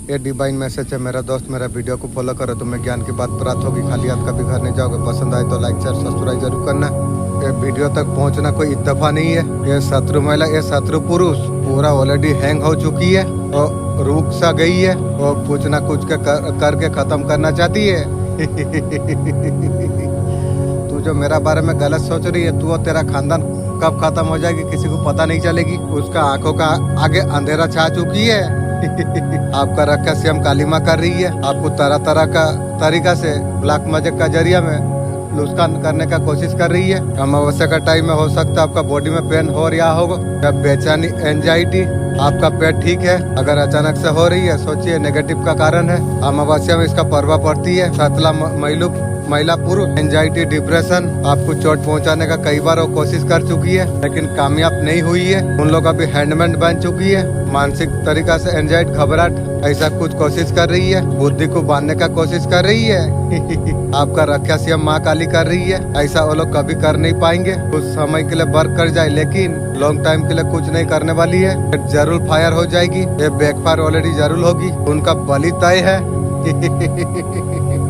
ये divine message है मेरा दोस्त, मेरा वीडियो को फॉलो करो, तुम्हें ज्ञान की बात प्राप्त होगी, खाली हाथ कभी घर नहीं जाओगे। पसंद आए तो लाइक शेयर सब्सक्राइब जरूर करना। ये वीडियो तक पहुंचना कोई इत्तेफाक नहीं है। ये शत्रु महिला, ये शत्रु पुरुष पूरा ऑलरेडी हैंग हो चुकी है और रुक सा गई है और कुछ ना कुछ करके खत्म करना चाहती है। तू जो मेरा बारे में गलत सोच रही है, तू और तेरा खानदान कब खत्म हो जाएगी किसी को पता नहीं चलेगी। उसका आंखों का आगे अंधेरा छा चुकी है। आपका रखा सीएम काली माँ कर रही है, आपको तरह तरह का तरीका से ब्लैक मैजिक का जरिया में नुकसान करने का कोशिश कर रही है। अमावस्या का टाइम में हो सकता है आपका बॉडी में पेन हो रहा होगा, बेचैनी, एंजाइटी, आपका पेट ठीक है। अगर अचानक से हो रही है सोचिए नेगेटिव का कारण है। अमावस्या में इसका प्रभाव पड़ती है। सतला महिला पुरुष एंजाइटी, डिप्रेशन, आपको चोट पहुंचाने का कई बार वो कोशिश कर चुकी है लेकिन कामयाब नहीं हुई है। उन लोग अभी हैंडमैन बन चुकी है। मानसिक तरीका से एंजाइटी, घबराहट, ऐसा कुछ कोशिश कर रही है। बुद्धि को बांधने का कोशिश कर रही है। आपका रक्षा सीएम माँ काली कर रही है। ऐसा वो लोग कभी कर नहीं पाएंगे। कुछ समय के लिए वर्क कर जाए लेकिन लॉन्ग टाइम के लिए कुछ नहीं करने वाली है। जरूर फायर हो जाएगी। ये बैकफायर ऑलरेडी जरूर होगी। उनका बलि तय है।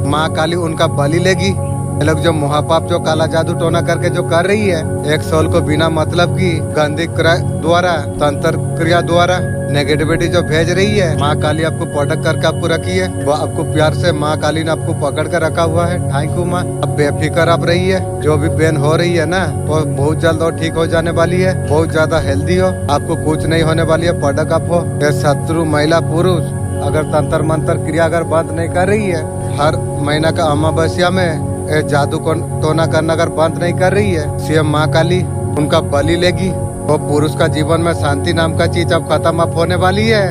माँ काली उनका बलि लेगी। ये लोग जो महापाप, जो काला जादू टोना करके जो कर रही है, एक सोल को बिना मतलब की गंदी क्रिया द्वारा, तंत्र क्रिया द्वारा नेगेटिविटी जो भेज रही है, माँ काली आपको प्रोटेक्ट करके आपको रखी है। वो आपको प्यार से माँ काली ने आपको पकड़ कर रखा हुआ है। थैंक यू माँ। अब बेफिक्र आप रही है। जो भी पेन हो रही है ना वो बहुत जल्द और ठीक हो जाने वाली है। बहुत ज्यादा हेल्दी हो, आपको कुछ नहीं होने वाली है। प्रोटेक्ट आप हो। ये शत्रु महिला पुरुष अगर तंत्र मंत्र क्रिया अगर बंद नहीं कर रही है, हर महीना का अमावस्या में जादू को टोना करना अगर बंद नहीं कर रही है, सीएम माँ काली उनका बलि लेगी। वो पुरुष का जीवन में शांति नाम का चीज अब खत्म अब होने वाली है।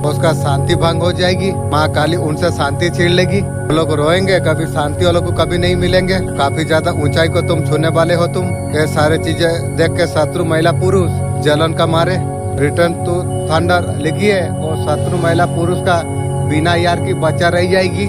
उसका शांति भंग हो जाएगी। माँ काली उनसे शांति छीन लेगी। वो लोग रोएंगे, कभी शांति वो लोग को कभी नहीं मिलेंगे। काफी ज्यादा ऊंचाई को तुम छूने वाले हो। तुम ये सारे चीजें देख के शत्रु महिला पुरुष जलन का मारे रिटर्न टू थंडर लिखी है और शत्रु महिला पुरुष का बिना यार की बच्चा रह जाएगी।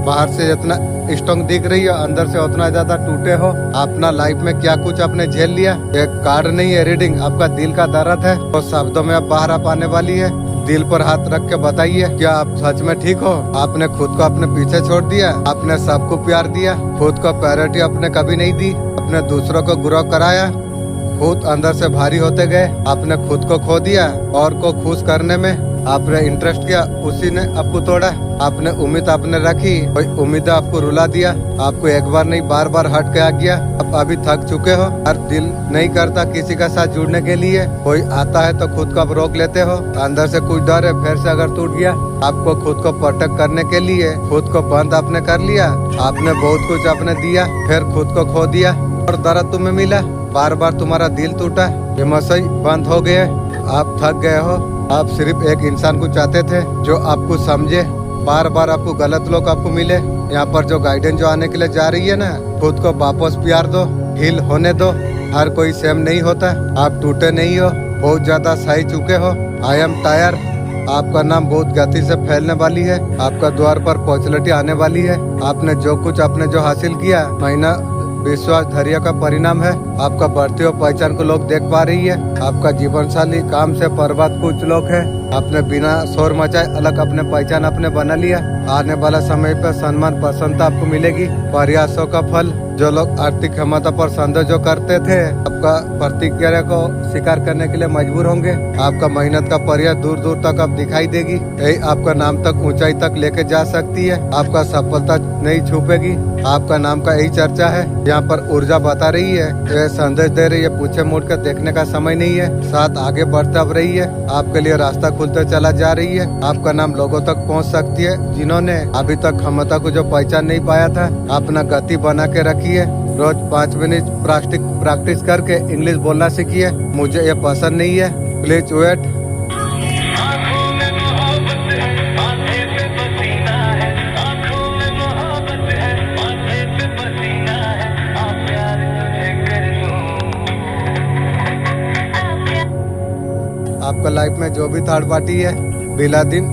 बाहर से जितना स्ट्रॉन्ग दिख रही है, अंदर से उतना ज्यादा टूटे हो। अपना लाइफ में क्या कुछ आपने झेल लिया। एक कार्ड नहीं है, रीडिंग आपका दिल का दर्द है और शब्दों में अब बाहर आप आने वाली है। दिल पर हाथ रख के बताइए, क्या आप सच में ठीक हो? आपने खुद को अपने पीछे छोड़ दिया, आपने सबको प्यार दिया, खुद को प्रायोरिटी आपने कभी नहीं दी, अपने दूसरों को गुरु कराया, खुद अंदर से भारी होते गए, आपने खुद को खो दिया और को खुश करने में आपने इंटरेस्ट किया, उसी ने आपको तोड़ा। आपने उम्मीद आपने रखी, कोई उम्मीद आपको रुला दिया। आपको एक बार नहीं बार बार हट के आ गया। अब अभी थक चुके हो। हर दिल नहीं करता किसी का साथ जुड़ने के लिए। कोई आता है तो खुद को आप रोक लेते हो। अंदर से कुछ डर है, फिर से अगर टूट गया। आपको खुद को प्रोटेक्ट करने के लिए खुद को बंद आपने कर लिया। आपने बहुत कुछ आपने दिया, फिर खुद को खो दिया और दर्द तुम्हें मिला। बार बार तुम्हारा दिल टूटा, हिम्मत बंद हो गए, आप थक गए हो। आप सिर्फ एक इंसान को चाहते थे जो आपको समझे। बार बार आपको गलत लोग आपको मिले। यहाँ पर जो गाइडेंस जो आने के लिए जा रही है ना, खुद को वापस प्यार दो, हील होने दो। हर कोई सेम नहीं होता। आप टूटे नहीं हो, बहुत ज्यादा सही चुके हो। I am tyre. आपका नाम बहुत गति से फैलने वाली है। आपका द्वार पर पॉपुलैरिटी आने वाली है। आपने जो कुछ आपने जो हासिल किया, महीना विश्वास धैर्य का परिणाम है। आपका बढ़ती हुई पहचान को लोग देख पा रही है। आपका जीवन साथी काम से बर्बाद कुछ लोग है। आपने बिना शोर मचाए अलग अपने पहचान आपने बना लिया। आने वाला समय पर सम्मान प्रसन्नता आपको मिलेगी। प्रयासों का फल। जो लोग आर्थिक क्षमता पर संदेह जो करते थे, आपका प्रतिक्रिया को स्वीकार करने के लिए मजबूर होंगे। आपका मेहनत का प्रयास दूर दूर तक अब दिखाई देगी। यही आपका नाम तक ऊंचाई तक लेके जा सकती है। आपका सफलता नहीं छुपेगी। आपका नाम का यही चर्चा है। यहाँ पर ऊर्जा बता रही है, ये संदेश दे रही है, पीछे मुड़ कर देखने का समय नहीं है। साथ आगे बढ़ते अब रही है। आपके लिए रास्ता खुलते चला जा रही है। आपका नाम लोगों तक पहुँच सकती है। जिन्होंने अभी तक क्षमता को जो पहचान नहीं पाया था, अपना गति बना के रखी है। रोज 5 मिनट प्रैक्टिस करके इंग्लिश बोलना सीखिए। मुझे ये पसंद नहीं है, प्लीज वेट। आपका लाइफ में जो भी थर्ड पार्टी है, बिना दिन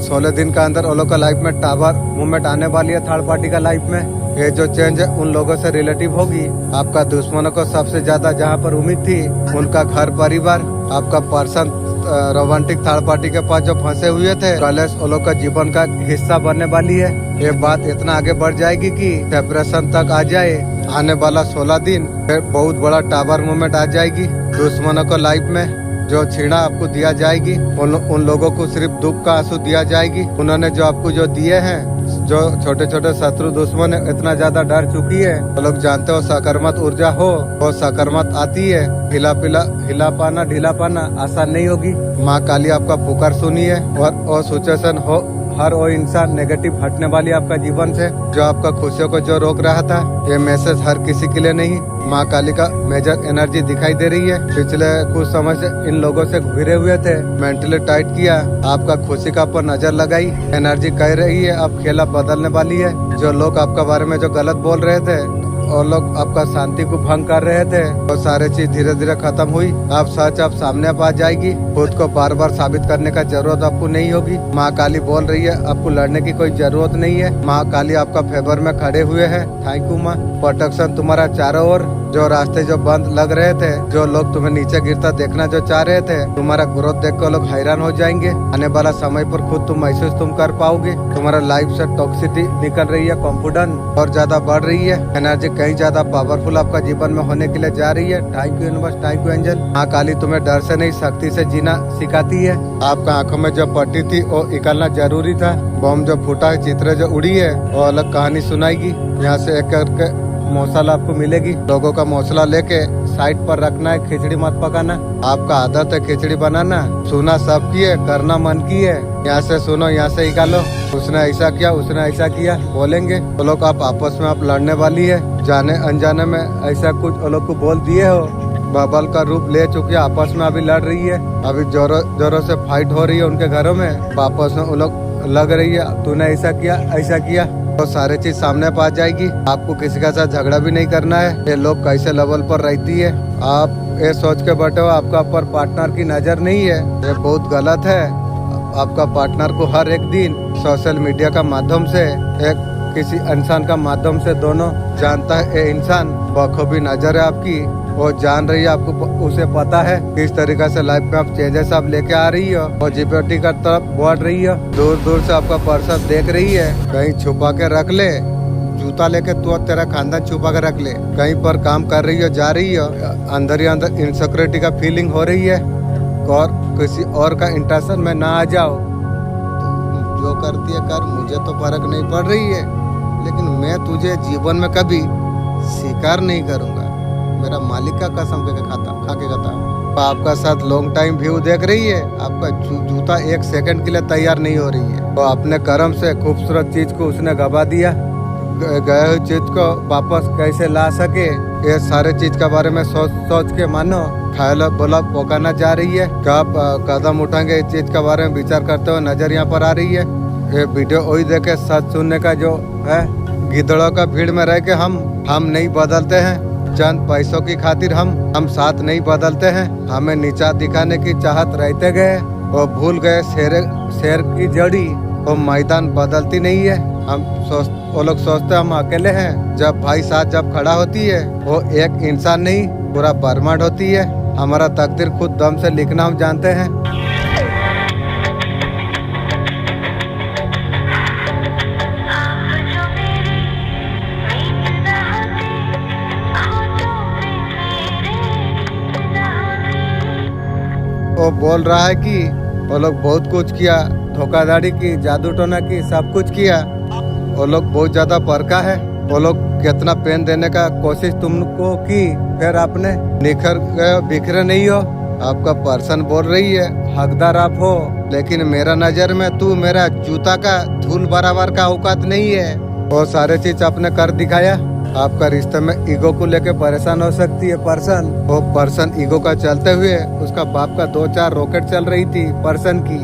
16 दिन का अंदर वो लोग का लाइफ में टावर मूवमेंट आने वाली है। थर्ड पार्टी का लाइफ में ये जो चेंज है उन लोगों से रिलेटिव होगी। आपका दुश्मनों को सबसे ज्यादा जहाँ पर उम्मीद थी, उनका घर परिवार, आपका पर्सन रोमांटिक थर्ड पार्टी के पास जो फंसे हुए थे, कॉलेज वो लोग का जीवन का हिस्सा बनने वाली है। ये बात इतना आगे बढ़ जाएगी कि सेपरेशन तक आ जाए। आने वाला 16 दिन फिर बहुत बड़ा टावर मूवमेंट आ जाएगी। दुश्मनों को लाइफ में जो छीना आपको दिया जाएगी, उन लोगों को सिर्फ दुख का आंसू दिया जाएगी। उन्होंने जो आपको जो दिए हैं, जो छोटे छोटे शत्रु दुश्मन है, इतना ज्यादा डर चुकी है। तो लोग जानते हो सकारात्मक ऊर्जा हो वो सकारात्मक आती है। हिला पाना ढीला पाना आसान नहीं होगी। माँ काली आपका पुकार सुनिए और सिचुएशन हो हर वो इंसान नेगेटिव हटने वाली आपका जीवन से, जो आपका खुशियों को जो रोक रहा था। ये मैसेज हर किसी के लिए नहीं, माँ काली का मेजर एनर्जी दिखाई दे रही है। पिछले कुछ समय से इन लोगों से घिरे हुए थे, मेंटली टाइट किया, आपका खुशी का पर नजर लगाई। एनर्जी कह रही है अब खेला बदलने वाली है। जो लोग आपका बारे में जो गलत बोल रहे थे और लोग आपका शांति को भंग कर रहे थे, वो सारे चीज धीरे धीरे खत्म हुई। आप सच आप सामने आ जाएगी। खुद को बार बार साबित करने का जरूरत आपको नहीं होगी। माँ काली बोल रही है आपको लड़ने की कोई जरूरत नहीं है। माँ काली आपका फेवर में खड़े हुए हैं। थैंक यू माँ। प्रोटेक्शन तुम्हारा चारों ओर। जो रास्ते जो बंद लग रहे थे, जो लोग तुम्हें नीचे गिरता देखना जो चाह रहे थे, तुम्हारा ग्रोथ देख कर लोग हैरान हो जाएंगे। आने वाला समय पर खुद तुम महसूस तुम कर पाओगे। तुम्हारा लाइफ से टॉक्सिसिटी निकल रही है, कॉन्फिडेंस और ज्यादा बढ़ रही है। एनर्जी कहीं ज्यादा पावरफुल आपका जीवन में होने के लिए जा रही है। Thank you universe, thank you angel. माँ काली तुम्हें डर से नहीं शक्ति से जीना सिखाती है। आपका आंखों में जो पट्टी थी वो निकालना जरूरी था। बम जो फूटा है, चित्र जो उड़ी है, वो अलग कहानी सुनाएगी। यहाँ से एक करके मौसला आपको मिलेगी। लोगों का मौसला लेके साइड पर रखना है। खिचड़ी मत पकाना। आपका आदत है खिचड़ी बनाना। सुना सब की है, करना मन की है। यहाँ से सुनो, यहाँ से निकालो। उसने ऐसा किया, उसने ऐसा किया बोलेंगे तो लोग आप आपस में आप लड़ने वाली है। जाने अनजाने में ऐसा कुछ वो लोग को बोल दिए हो। बबल का रूप ले चुकी है, आपस में अभी लड़ रही है। अभी जोरों से फाइट हो रही है उनके घरों में। आपस में वो लोग लग रही है, तूने ऐसा किया, ऐसा किया। तो सारे चीज सामने पा जाएगी। आपको किसी का साथ झगड़ा भी नहीं करना है। ये लोग कैसे लेवल पर रहती है, आप ये सोच के बैठे हो आपका ऊपर पार्टनर की नजर नहीं है। ये बहुत गलत है। आपका पार्टनर को हर एक दिन सोशल मीडिया का माध्यम से, एक किसी इंसान का माध्यम से दोनों जानता है। ये इंसान बखूबी नजर है आपकी, वो जान रही है। आपको उसे पता है किस तरीके से लाइफ में आप चेंजेस आप लेके आ रही हो। पॉजिटिविटी का तरफ बढ़ रही हो। दूर दूर से आपका पर्सन देख रही है। कहीं छुपा के रख ले, जूता लेके तू तेरा खानदान छुपा के रख ले। कहीं पर काम कर रही हो, जा रही हो, अंदर ही अंदर इनसिक्योरिटी का फीलिंग हो रही है। और किसी और का इंटेंशन में ना आ जाओ। जो करती है कर, मुझे तो फर्क नहीं पड़ रही है, लेकिन मैं तुझे जीवन में कभी स्वीकार नहीं करूंगा। मेरा मालिक का कसम खा के कहता हूँ। आपका साथ लॉन्ग टाइम व्यू देख रही है। आपका जूता एक सेकंड के लिए तैयार नहीं हो रही है। वो अपने कर्म से खूबसूरत चीज को उसने गवा दिया। गए हुए चीज को वापस कैसे ला सके, ये सारे चीज के बारे में सोच के मानो ख्याल बोला पकाना जा रही है। कब कदम उठाएंगे इस चीज के बारे में विचार करते हुए नजर यहाँ पर आ रही है। ये वीडियो वही देखे सच सुनने का जो है। गिदड़ों का भीड़ में रह के हम नहीं बदलते हैं। चंद पैसों की खातिर हम साथ नहीं बदलते हैं। हमें नीचा दिखाने की चाहत रहते गए और भूल गए शेर की जड़ी। वो मैदान बदलती नहीं है। वो लोग सोचते हम अकेले हैं। जब भाई साथ जब खड़ा होती है, वो एक इंसान नहीं पूरा ब्रह्मांड होती है। हमारा तकदीर खुद दम से लिखना हम जानते हैं। वो बोल रहा है कि वो लोग बहुत कुछ किया, धोखाधड़ी की, जादू टोना की, सब कुछ किया। वो लोग बहुत ज्यादा परखा है। वो लोग कितना पेन देने का कोशिश तुमको की, फिर आपने निखर गए, बिखरे नहीं हो। आपका पर्सन बोल रही है हकदार आप हो, लेकिन मेरा नजर में तू मेरा जूता का धूल बराबर का औकात नहीं है। वो सारे चीज आपने कर दिखाया। आपका रिश्ते में ईगो को लेके परेशान हो सकती है पर्सन। वो पर्सन ईगो का चलते हुए उसका बाप का 2-4 रॉकेट चल रही थी पर्सन की,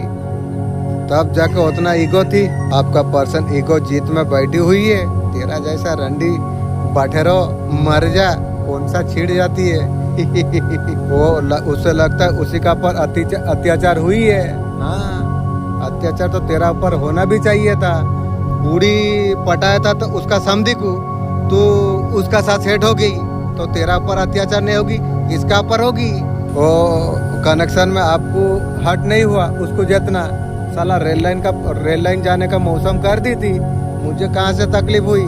तब जाके उतना ईगो थी। आपका पर्सन ईगो जीत में बैठी हुई है। तेरा जैसा रंडी बाठेरो मर जा, कौन सा छिड़ जाती है। वो उसे लगता है उसी का पर अत्याचार हुई है। हाँ, अत्याचार तो तेरा ऊपर होना भी चाहिए था। बूढ़ी पटाया था तो उसका समधी को, तो उसका साथ सेट हो गई तो तेरा ऊपर अत्याचार नहीं होगी, किसका ऊपर होगी। वो कनेक्शन में आपको हट नहीं हुआ उसको जितना साला रेल लाइन जाने का मौसम कर दी थी। मुझे कहाँ से तकलीफ हुई,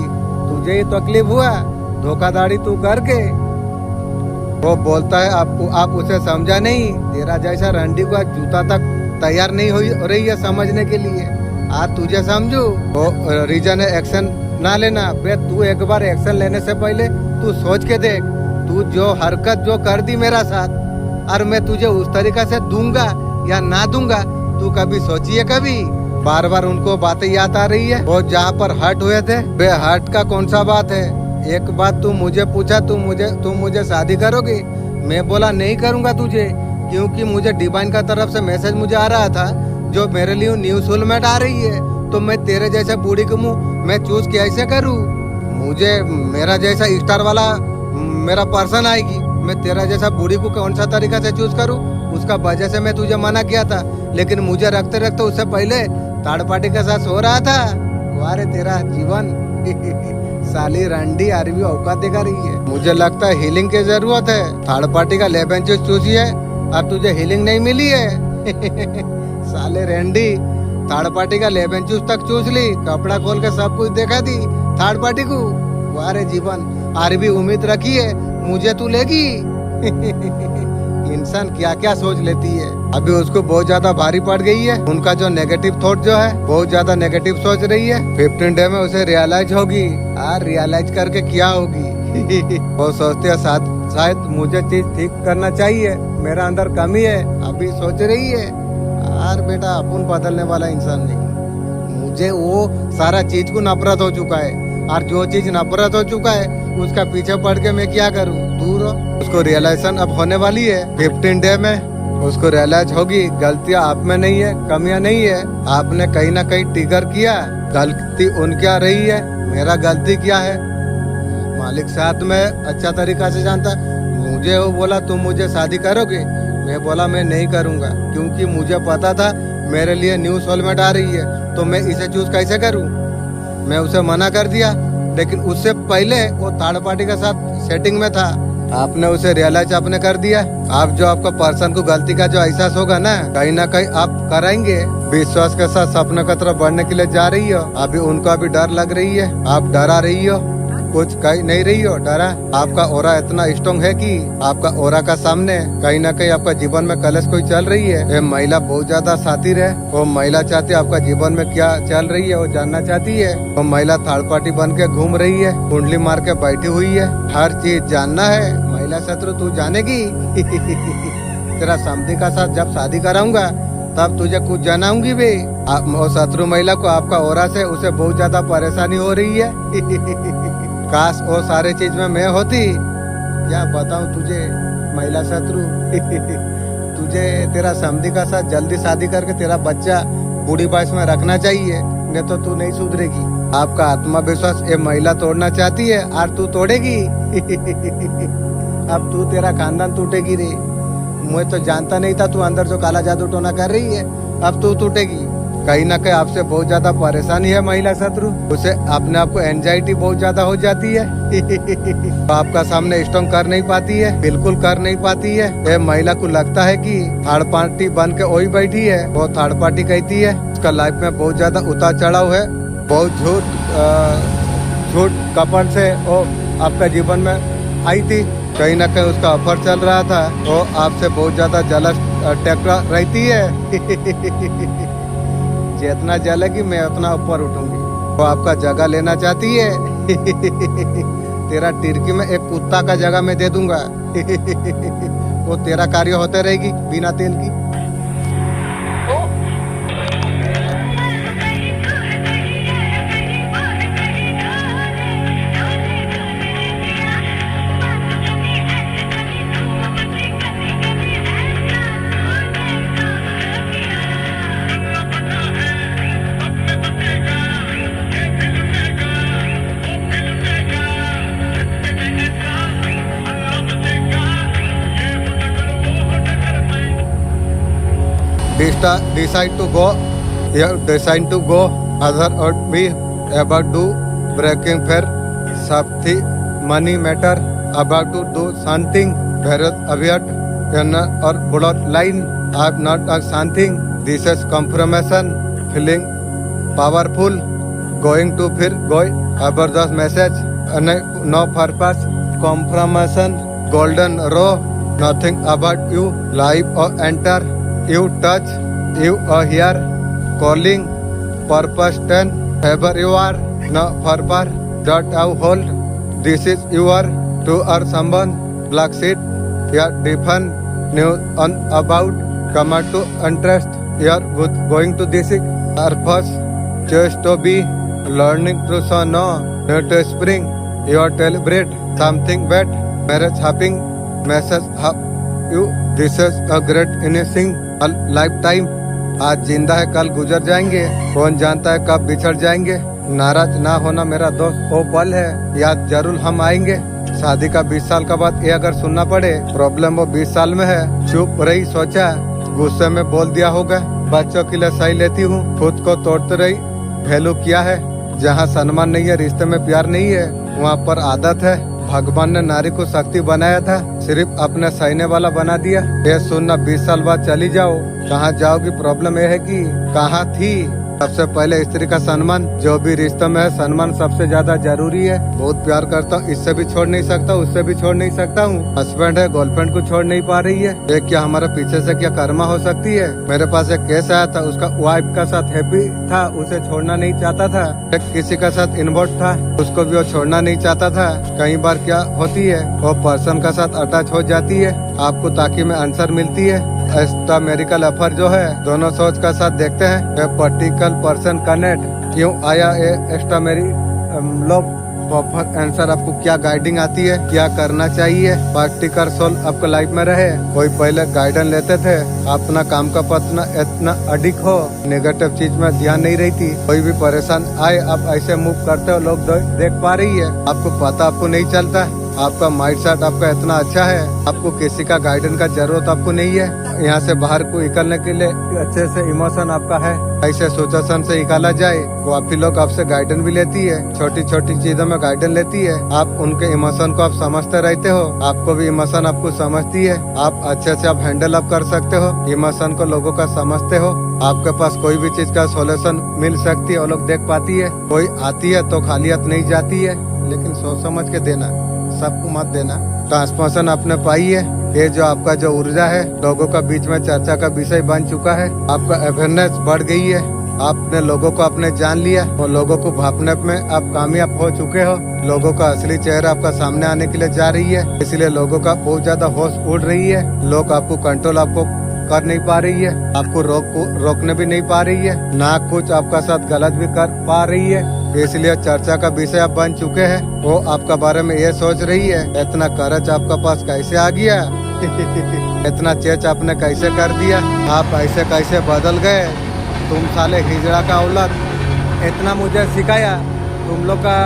तुझे ही तकलीफ हुआ धोखाधड़ी तू करके। वो बोलता है आपको, आप उसे समझा नहीं। तेरा जैसा रंडी का जूता तक तैयार नहीं हो रही है समझने के लिए। आज तुझे समझू वो रीजन है एक्शन ना लेना। बे तू एक बार एक्शन लेने से पहले तू सोच के देख, तू जो हरकत जो कर दी मेरा साथ और मैं तुझे उस तरीका से दूंगा या ना दूंगा, तू कभी सोचिए कभी। बार बार उनको बातें याद आ रही है वो जहाँ पर हर्ट हुए थे। बे हर्ट का कौन सा बात है। एक बात तू मुझे पूछा, तू मुझे शादी करोगी। मैं बोला नहीं करूंगा तुझे, क्योंकि मुझे डिवाइन का तरफ से मैसेज मुझे आ रहा था जो मेरे लिए न्यू सोलमेट आ रही है। तो मैं तेरे जैसे बूढ़ी को मैं चूज कैसे करूँ। मुझे मेरा जैसा स्टार वाला मेरा पर्सन आएगी, मैं तेरा जैसा बूढ़ी को कौन सा तरीका से चूज करूँ। उसका वजह से मैं तुझे मना किया था, लेकिन मुझे रखते रखते उससे पहले थर्ड पार्टी के साथ सो रहा था। वारे तेरा जीवन साली रंडी अरबी औकात दिखा रही है। मुझे लगता है हीलिंग की जरूरत है। थर्ड पार्टी का लेबन चूसी है और तुझे हीलिंग नहीं मिली है। साले रंडी थर्ड पार्टी का लेबन चूस तक चूस ली, कपड़ा खोल के सब कुछ देखा दी थर्ड पार्टी को। वारे जीवन अरबी उम्मीद रखी है मुझे तू लेगी। इंसान क्या क्या सोच लेती है। अभी उसको बहुत ज्यादा भारी पड़ गई है। उनका जो नेगेटिव थॉट जो है बहुत ज्यादा नेगेटिव सोच रही है। 15 डे में उसे रियलाइज होगी। रियलाइज करके क्या होगी। वो सोचते है शायद मुझे चीज ठीक करना चाहिए, मेरा अंदर कमी है, अभी सोच रही है। यार बेटा अपन बदलने वाला इंसान नहीं। मुझे वो सारा चीज को नफरत हो चुका है, और जो चीज नफरत हो चुका है उसका पीछे पड़ के मैं क्या करूँ। दूर उसको रियलाइजेशन अब होने वाली है। 15 डे में उसको रियलाइज होगी गलतियाँ आप में नहीं है, कमियां नहीं है। आपने कहीं ना कहीं ट्रिगर किया, गलती उनकी आ रही है, मेरा गलती क्या है। मालिक साथ में अच्छा तरीका से जानता। मुझे वो बोला तुम मुझे शादी करोगे, मैं बोला मैं नहीं करूँगा, क्योंकि मुझे पता था मेरे लिए न्यू सोलमेट आ रही है, तो मैं इसे चूज कैसे करूँ। मैं उसे मना कर दिया, लेकिन उससे पहले वो थर्ड पार्टी के साथ सेटिंग में था। आपने उसे रियलाइज आपने कर दिया। आप जो आपको पर्सन को गलती का जो एहसास होगा ना कहीं आप कराएंगे। विश्वास के साथ सपने की तरफ बढ़ने के लिए जा रही हो। अभी उनको अभी डर लग रही है, आप डरा रही हो, कुछ कहीं नहीं रही हो डरा। आपका ओरा इतना स्ट्रॉन्ग है कि आपका ओरा का सामने कहीं ना कहीं आपका जीवन में कलश कोई चल रही है। ये महिला बहुत ज्यादा सातिर है। वो महिला चाहती है आपका जीवन में क्या चल रही है वो जानना चाहती है। वो महिला थर्ड पार्टी बन के घूम रही है, कुंडली मार के बैठी हुई है, हर चीज जानना है। महिला शत्रु तू जानेगी। तेरा समधी का साथ जब शादी कराऊंगा तब तुझे कुछ जनाऊंगी भी। वो शत्रु महिला को आपका ओरा से उसे बहुत ज्यादा परेशानी हो रही है। काश वो सारे चीज में मैं होती। क्या बताऊं तुझे महिला शत्रु। तुझे तेरा समधी का साथ जल्दी शादी करके तेरा बच्चा बूढ़ी बाइस में रखना चाहिए, नहीं तो तू नहीं सुधरेगी। आपका आत्मविश्वास ये महिला तोड़ना चाहती है और तू तोड़ेगी। अब तू तेरा खानदान टूटेगी रे। मैं तो जानता नहीं था तू अंदर जो काला जादू टोना कर रही है, अब तू टूटेगी। कहीं ना कहीं आपसे बहुत ज्यादा परेशानी है महिला शत्रु। उसे अपने आप को एंजाइटी बहुत ज्यादा हो जाती है। तो आपका सामने स्ट्रॉन्ग कर नहीं पाती है, बिल्कुल कर नहीं पाती है। ये महिला को लगता है कि थर्ड पार्टी बन के वही बैठी है। वो थर्ड पार्टी कहती है। उसका लाइफ में बहुत ज्यादा उतार चढ़ाव है, बहुत झूठ कपट से वो आपका जीवन में आई थी। कहीं ना कहीं उसका ऑफर चल रहा था। वो आपसे बहुत ज्यादा जलस टकरा रहती है। जितना जलेगी मैं उतना ऊपर उठूंगी। वो आपका जगह लेना चाहती है। तेरा टिरकी में एक कुत्ता का जगह मैं दे दूंगा। वो तेरा कार्य होते रहेगी बिना तेल की। decide to go other or be about to breaking fair something money matter about to do something very weird or blood line. I'm not something. This is confirmation. Feeling powerful. Going to फिर going about the message. No purpose. Confirmation. Golden row. Nothing about you. Life or enter. You touch. You are here. Calling. Purpose 10. Wherever you are. No purpose. That I hold. This is your to or someone. Black sheet. Yeah, different. New on about. Come out to interest. Yeah, going to this purpose. Just to be. Learning to so no. Not to spring. Your tell bread. Something bad. Marriage happening. Message have you. This is a great anything. A lifetime. आज जिंदा है कल गुजर जाएंगे, कौन जानता है कब बिछड़ जाएंगे। नाराज ना होना मेरा दोस्त, वो पल है याद जरूर हम आएंगे। शादी का 20 साल का बाद ये अगर सुनना पड़े, प्रॉब्लम वो 20 साल में है। चुप रही सोचा, गुस्से में बोल दिया होगा। बच्चों के लिए सही लेती हूँ, खुद को तोड़ते रही। वैल्यू क्या है जहाँ सम्मान नहीं है, रिश्ते में प्यार नहीं है, वहाँ पर आदत है। भगवान ने नारी को शक्ति बनाया था, सिर्फ अपने सहने वाला बना दिया। ये सुनना 20 साल बाद चली जाओ, कहाँ जाओगी। प्रॉब्लम ये है कि कहाँ थी। सबसे पहले स्त्री का सम्मान, जो भी रिश्ते में है सम्मान सबसे ज्यादा जरूरी है। बहुत प्यार करता हूँ, इससे भी छोड़ नहीं सकता, उससे भी छोड़ नहीं सकता हूँ। हस्बैंड है, गर्लफ्रेंड को छोड़ नहीं पा रही है। ये क्या हमारे पीछे से क्या कर्मा हो सकती है। मेरे पास एक केस आया था, उसका वाइफ का साथ हैप्पी था, उसे छोड़ना नहीं चाहता था। एक किसी का साथ इन्वॉल्व था, उसको भी वो छोड़ना नहीं चाहता था। कई बार क्या होती है, वो पर्सन का साथ अटैच हो जाती है, आपको ताकि में आंसर मिलती है। एक्स्ट्रा मेरिकल अफेयर जो है, दोनों सोच का साथ देखते हैं। पर्टिकुलर पर्सन कनेक्ट क्यों आया, ये एक्स्ट्रा मेरी लोग प्रॉपर आंसर आपको क्या गाइडिंग आती है, क्या करना चाहिए। प्रैक्टिकल सोल आपको लाइफ में रहे। कोई पहले गाइडेंस लेते थे, अपना काम का पतना इतना अडिक हो, नेगेटिव चीज में ध्यान नहीं रहती। कोई भी परेशान आए, आप ऐसे मूव करते हो, लोग देख पा रही है, आपको पता आपको नहीं चलता। आपका माइंड सेट आपका इतना अच्छा है, आपको किसी का गाइडेंस का जरूरत आपको नहीं है। यहाँ से बाहर को निकलने के लिए अच्छे से इमोशन आपका है, ऐसे सिचुएशन से निकाला जाए। काफी लोग आपसे गाइडेंस भी लेती है, छोटी छोटी चीजों में गाइडेंस लेती है। आप उनके इमोशन को आप समझते रहते हो, आपको भी इमोशन आपको समझती है। आप अच्छे से आप हैंडल अप कर सकते हो, इमोशन को लोगों का समझते हो। आपके पास कोई भी चीज का सोल्यूशन मिल सकती है, वो लोग देख पाती है। कोई आती है तो खाली हाथ नहीं जाती है, लेकिन सोच समझ के देना, सबको मत देना। ट्रांसफॉर्मेशन आपने पाई है, ये जो आपका जो ऊर्जा है लोगों का बीच में चर्चा का विषय बन चुका है। आपका अवेयरनेस बढ़ गई है, आपने लोगों को आपने जान लिया और लोगों को भापने में आप कामयाब हो चुके हो। लोगों का असली चेहरा आपका सामने आने के लिए जा रही है, इसलिए लोगों का बहुत ज्यादा होश उड़ रही है। लोग आपको कंट्रोल आपको कर नहीं पा रही है, आपको रोकने भी नहीं पा रही है, ना कुछ आपका साथ गलत भी कर पा रही है। इसलिए चर्चा का विषय आप बन चुके हैं। वो आपका बारे में ये सोच रही है, इतना करज आपका पास कैसे आ गया इतना चेच आपने कैसे कर दिया, आप ऐसे कैसे बदल गए। तुम साले हिजड़ा का औलाद, इतना मुझे सिखाया, तुम लोग का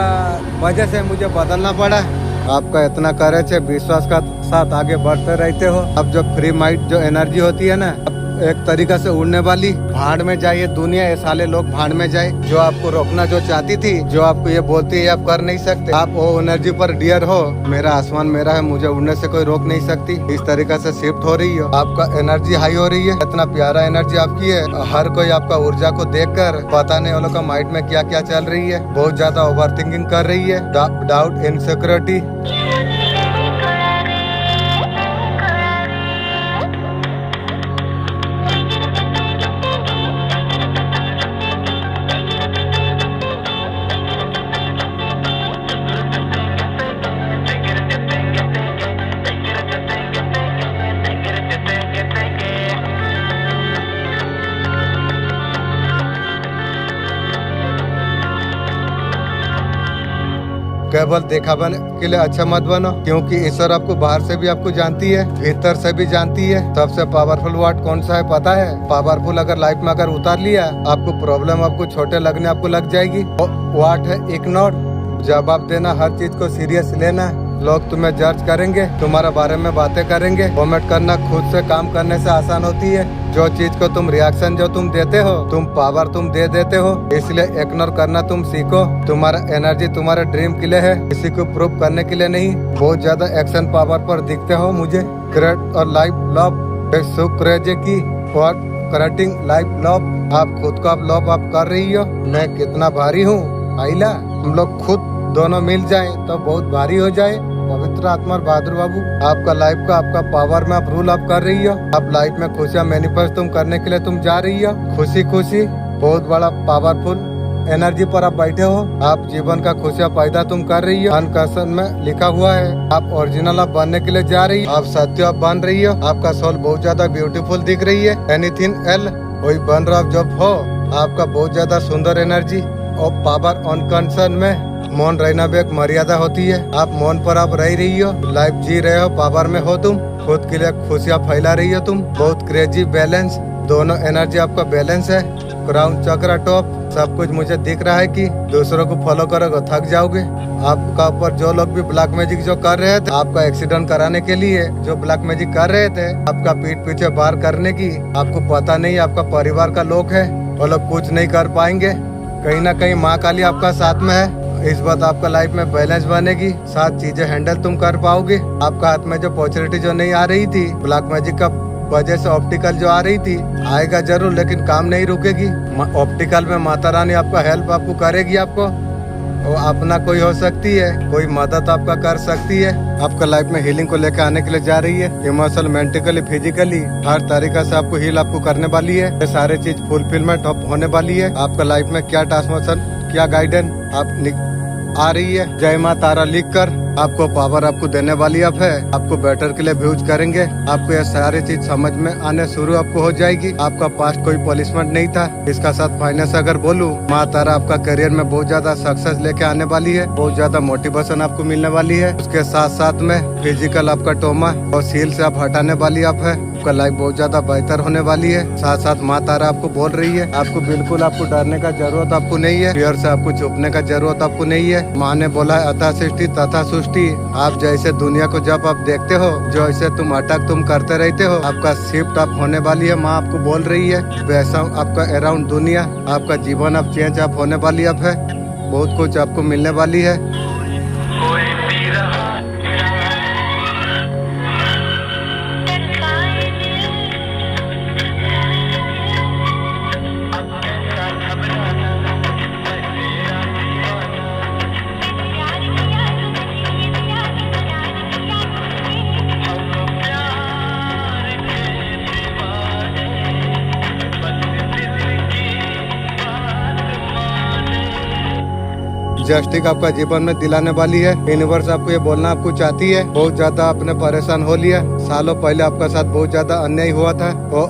वजह से मुझे बदलना पड़ा। आपका इतना करेज है, विश्वास का साथ आगे बढ़ते रहते हो। अब जो फ्री माइंड जो एनर्जी होती है ना, एक तरीका से उड़ने वाली, भाड़ में जाए ये दुनिया, ये साले लोग भाड़ में जाए। जो आपको रोकना जो चाहती थी, जो आपको ये बोलती है आप कर नहीं सकते, आप वो एनर्जी पर डियर हो। मेरा आसमान मेरा है, मुझे उड़ने से कोई रोक नहीं सकती। इस तरीका से शिफ्ट हो रही हो, आपका एनर्जी हाई हो रही है। इतना प्यारा एनर्जी आपकी है, हर कोई आपका ऊर्जा को देखकर पता नहीं वो लोग का माइंड में क्या क्या चल रही है। बहुत ज्यादा ओवर थिंकिंग कर रही है, डाउट, इनसिक्योरिटी। केवल दिखावे के लिए अच्छा मत बनो, क्योंकि ईश्वर आपको बाहर से भी आपको जानती है, भीतर से भी जानती है। सबसे पावरफुल वर्ड कौन सा है पता है? पावरफुल अगर लाइफ में अगर उतार लिया, आपको प्रॉब्लम आपको छोटे लगने आपको लग जाएगी। वर्ड है इग्नोर, जवाब देना, हर चीज को सीरियस लेना। लोग तुम्हें जज करेंगे, तुम्हारे बारे में बातें करेंगे। कमेंट करना खुद से काम करने से आसान होती है। जो चीज को तुम रिएक्शन जो तुम देते हो, तुम पावर तुम दे देते हो, इसलिए इग्नोर करना तुम सीखो। तुम्हारा एनर्जी तुम्हारे ड्रीम के लिए है, किसी को प्रूव करने के लिए नहीं। बहुत ज्यादा एक्शन पावर पर दिखते हो मुझे। ग्रेट और लाइफ लव शुक्रेजे की फॉर क्रिएटिंग लाइफ लव। आप खुद को आप लव आप कर रही हो। मैं कितना भारी हूँ आइला, हम लोग खुद दोनों मिल जाएं तो बहुत भारी हो जाए। पवित्र आत्मा और बहादुर बाबू, आपका लाइफ का आपका पावर में आप रूल आप कर रही हो। आप लाइफ में खुशियाँ मैनिफेस्ट तुम करने के लिए तुम जा रही हो। खुशी खुशी बहुत बड़ा पावरफुल एनर्जी पर आप बैठे हो। आप जीवन का खुशियाँ पैदा तुम कर रही हो। अनकर्षण में लिखा हुआ है आप ओरिजिनल आप बनने के लिए जा रही हो। आप सत्य आप बन रही हो। आपका सोल बहुत ज्यादा ब्यूटीफुल दिख रही है। एनीथिंग एल वही बन रहा जब हो। आपका बहुत ज्यादा सुंदर एनर्जी और पावर अनकर्षण में मौन रहना भी एक मर्यादा होती है। आप मौन पर आप रह रही हो, लाइफ जी रहे हो, पावर में हो तुम। खुद के लिए खुशियाँ फैला रही हो तुम। बहुत क्रेजी बैलेंस, दोनों एनर्जी आपका बैलेंस है। क्राउन चक्र टॉप सब कुछ मुझे दिख रहा है कि दूसरों को फॉलो करोगे थक जाओगे। आपका ऊपर जो लोग भी ब्लैक मैजिक जो कर रहे थे, आपका एक्सीडेंट कराने के लिए जो ब्लैक मैजिक कर रहे थे, आपका पीठ पीछे बार करने की, आपको पता नहीं आपका परिवार का लोग है, वो लोग कुछ नहीं कर पाएंगे। कहीं ना कहीं माँ काली आपका साथ में है। इस बात आपका लाइफ में बैलेंस बनेगी, साथ चीजें हैंडल तुम कर पाओगे। आपका हाथ में जो अपॉर्चुनिटी जो नहीं आ रही थी ब्लैक मैजिक का वजह से, ऑप्टिकल जो आ रही थी, आएगा जरूर लेकिन काम नहीं रुकेगी। ऑप्टिकल में माता रानी आपका हेल्प आपको करेगी। आपको वो अपना कोई हो सकती है, कोई मदद आपका कर सकती है। आपका लाइफ में हीलिंग को लेकर आने के लिए जा रही है। इमोशनल, मेंटली, फिजिकली हर तरीका से आपको हील आपको करने वाली है। ये सारे चीज फुलफिलमेंट होने वाली है। आपका लाइफ में क्या ट्रांसफॉर्मेशन, क्या गाइडेंस आप आ रही है। जय माँ तारा लिखकर आपको पावर आपको देने वाली अब है। आपको बेटर के लिए व्यूज करेंगे। आपको ये सारी चीज समझ में आने शुरू आपको हो जाएगी। आपका पास्ट कोई पॉलिशमेंट नहीं था। इसका साथ फाइनेंस अगर बोलूं, माँ तारा आपका करियर में बहुत ज्यादा सक्सेस लेके आने वाली है। बहुत ज्यादा मोटिवेशन आपको मिलने वाली है। उसके साथ साथ में फिजिकल आपका टोमा और सील से आप हटाने वाली आप है। आपका लाइफ बहुत ज्यादा बेहतर होने वाली है। साथ साथ माँ तारा आपको बोल रही है आपको बिल्कुल आपको डरने का जरूरत आपको नहीं है। फियर से आपको छुपने का जरूरत आपको नहीं है। माँ ने बोला है अथा सृष्टि तथा सृष्टि। आप जैसे दुनिया को जब आप देखते हो, जो ऐसे तुम अटक तुम करते रहते हो, आपका शिफ्ट आप होने वाली है। माँ आपको बोल रही है वैसा आपका अराउंड दुनिया, आपका जीवन अब चेंज आप होने वाली अब है। बहुत कुछ आपको मिलने वाली है। जस्टिस आपका जीवन में दिलाने वाली है। यूनिवर्स आपको ये बोलना आपको चाहती है। बहुत ज्यादा आपने परेशान हो लिया। सालों पहले आपका साथ बहुत ज्यादा अन्याय हुआ था। वो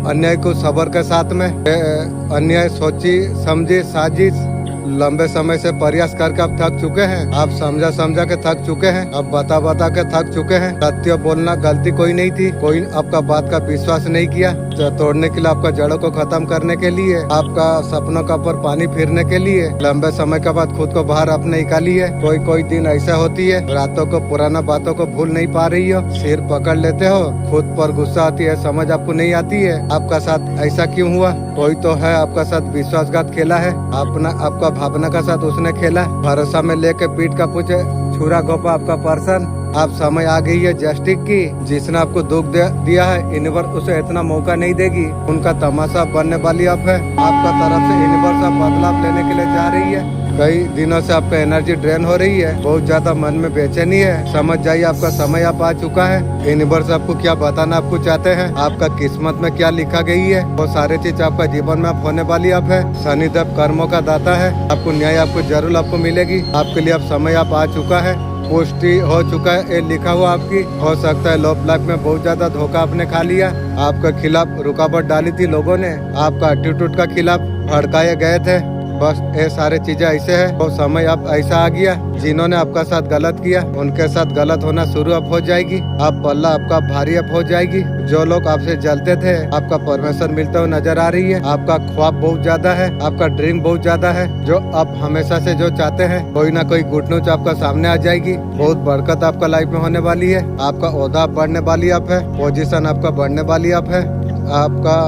अन्याय को सबर के साथ में अन्याय सोची समझी साजिश लंबे समय से प्रयास करके आप थक चुके हैं। आप समझा के थक चुके हैं। आप बता के थक चुके हैं। सत्य बोलना गलती कोई नहीं थी। कोई आपका बात का विश्वास नहीं किया। तोड़ने के लिए, आपका जड़ों को खत्म करने के लिए, आपका सपनों का ऊपर पानी फिरने के लिए लंबे समय के बाद खुद को बाहर आपने निकाली है। कोई दिन ऐसा होती है रातों को पुराना बातों को भूल नहीं पा रही हो, सिर पकड़ लेते हो, खुद पर गुस्सा आती है, समझ आपको नहीं आती है आपका साथ ऐसा क्यों हुआ। कोई तो है आपका साथ विश्वासघात खेला है। आपका भावना का साथ उसने खेला। भरोसा में लेके पीठ का पूछे छुरा घोपा आपका पर्सन। आप समय आ गई है जस्टिस की। जिसने आपको दुख दिया है, यूनिवर्स उसे इतना मौका नहीं देगी। उनका तमाशा बनने वाली अब है। आपका तरफ से यूनिवर्स अब बदलाव लेने के लिए जा रही है। कई दिनों से आपका एनर्जी ड्रेन हो रही है। बहुत ज्यादा मन में बेचैनी है। समझ जाइए आपका समय आप आ चुका है। यूनिवर्स आपको क्या बताना आपको चाहते हैं, आपका किस्मत में क्या लिखा गई है, वो सारी चीज आपका जीवन में आप होने वाली अब है। शनिदेव कर्मों का दाता है। आपको न्याय आपको जरूर आपको मिलेगी। आपके लिए अब समय आप आ चुका है। पुष्टि हो चुका है, ये लिखा हुआ आपकी। हो सकता है लव लाइफ में बहुत ज्यादा धोखा आपने खा लिया। आपके खिलाफ रुकावट डाली थी लोगों ने। आपका एटीट्यूड का खिलाफ भड़काए गए थे। बस ये सारे चीजें ऐसे है, वो समय अब ऐसा आ गया, जिन्होंने आपका साथ गलत किया उनके साथ गलत होना शुरू अब हो जाएगी। अब पल्ला आपका भारी अब हो जाएगी। जो लोग आपसे जलते थे आपका परमिशन मिलते हुए नजर आ रही है। आपका ख्वाब बहुत ज्यादा है, आपका ड्रीम बहुत ज्यादा है। जो आप हमेशा से जो चाहते हैं कोई ना कोई गुड न्यूज आपका सामने आ जाएगी। बहुत बरकत आपका लाइफ में होने वाली है। आपका ओहदा बढ़ने वाली आप है, पोजीशन आपका बढ़ने वाली आप है। आपका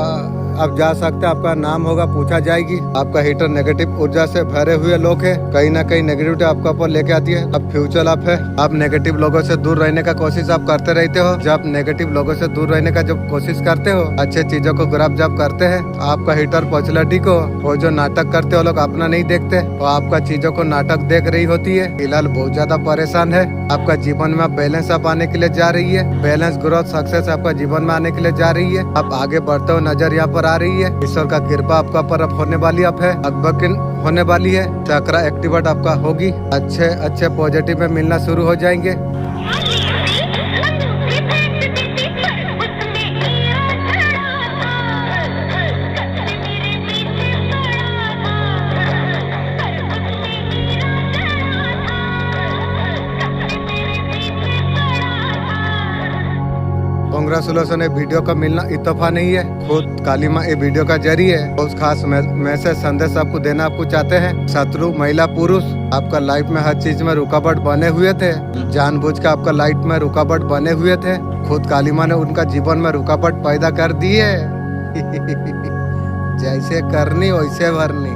आप जा सकते हैं, आपका नाम होगा पूछा जाएगी। आपका हीटर नेगेटिव ऊर्जा से भरे हुए लोग है, कहीं ना कहीं नेगेटिविटी आपका ऊपर लेके आती है। अब फ्यूचर आप है, आप नेगेटिव लोगों से दूर रहने का कोशिश आप करते रहते हो। जब नेगेटिव लोगों से दूर रहने का जब कोशिश करते हो, अच्छे चीजों को ग्रैब जब करते हैं, आपका हीटर पर्सनैलिटी को वो जो नाटक करते हो लोग अपना नहीं देखते, वो आपका चीजों को नाटक देख रही होती है। फिलहाल बहुत ज्यादा परेशान है। आपका जीवन में आप बैलेंस आप आने के लिए जा रही है। बैलेंस ग्रोथ सक्सेस आपका जीवन में आने के लिए जा रही है। आप आगे बढ़ते हुए नजर यहाँ पर आ रही है। ईश्वर का कृपा आपका पर अब होने वाली आप है, अकबकिन होने वाली है। चक्रा एक्टिवेट आपका होगी। अच्छे पॉजिटिव में मिलना शुरू हो जाएंगे। कांग्रेचुलेसन, ये वीडियो का मिलना इत्तेफाक नहीं है। खुद काली माँ ये वीडियो का जरिए उस खास मैसेज संदेश आपको देना आपको चाहते हैं। शत्रु महिला पुरुष आपका लाइफ में हर चीज में रुकावट बने हुए थे, जानबूझ के आपका लाइफ में रुकावट बने हुए थे। खुद काली माँ ने उनका जीवन में रुकावट पैदा कर दी है। जैसे करनी वैसे भरनी।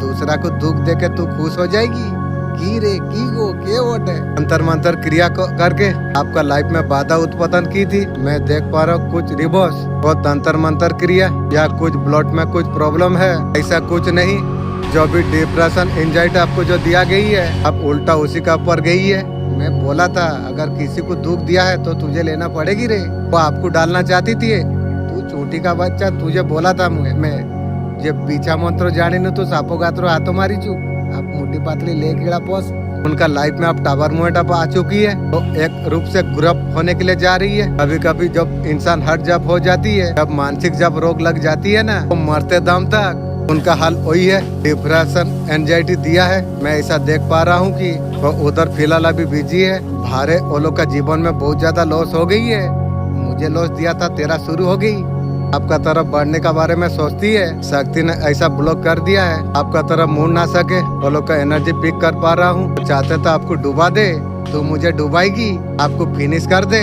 दूसरा को दुख दे के तू खुश हो जाएगी की रे की गो के वोट है। अंतर मंतर क्रिया को करके आपका लाइफ में बाधा उत्पन्न की थी। मैं देख पा रहा हूँ कुछ रिवर्स, बहुत अंतर मंतर क्रिया या कुछ ब्लड में कुछ प्रॉब्लम है, ऐसा कुछ नहीं। जो भी डिप्रेशन एंजाइटी आपको जो दिया गई है, अब उल्टा उसी का ऊपर गई है। मैं बोला था अगर किसी को दुख दिया है तो तुझे लेना पड़ेगी रे। वो आपको डालना चाहती थी। तू चूटी का बच्चा, तुझे बोला था मैं जे पीछा मंत्र जाने न तो सापो गात्रो हाथों मारी चू। आप मोटी पातली ले कीड़ा पोस। उनका लाइफ में अब टावर मोमेंट अब आ चुकी है, तो एक रूप से ग्रुप होने के लिए जा रही है। कभी कभी जब इंसान हट जब हो जाती है, जब मानसिक जब रोग लग जाती है ना, तो मरते दम तक उनका हाल वही है। डिप्रेशन एंजाइटी दिया है। मैं ऐसा देख पा रहा हूँ कि वो उधर फिलहाल अभी बिजी है। भारे वो लोग का जीवन में बहुत ज्यादा लॉस हो गई है। मुझे लॉस दिया था, तेरा शुरू हो गई। आपका तरफ बढ़ने का बारे में सोचती है, शक्ति ने ऐसा ब्लॉक कर दिया है आपका तरफ मुड़ ना सके। वो लोग का एनर्जी पिक कर पा रहा हूँ। चाहते तो आपको डुबा दे, तो मुझे डुबाएगी, आपको फिनिश कर दे।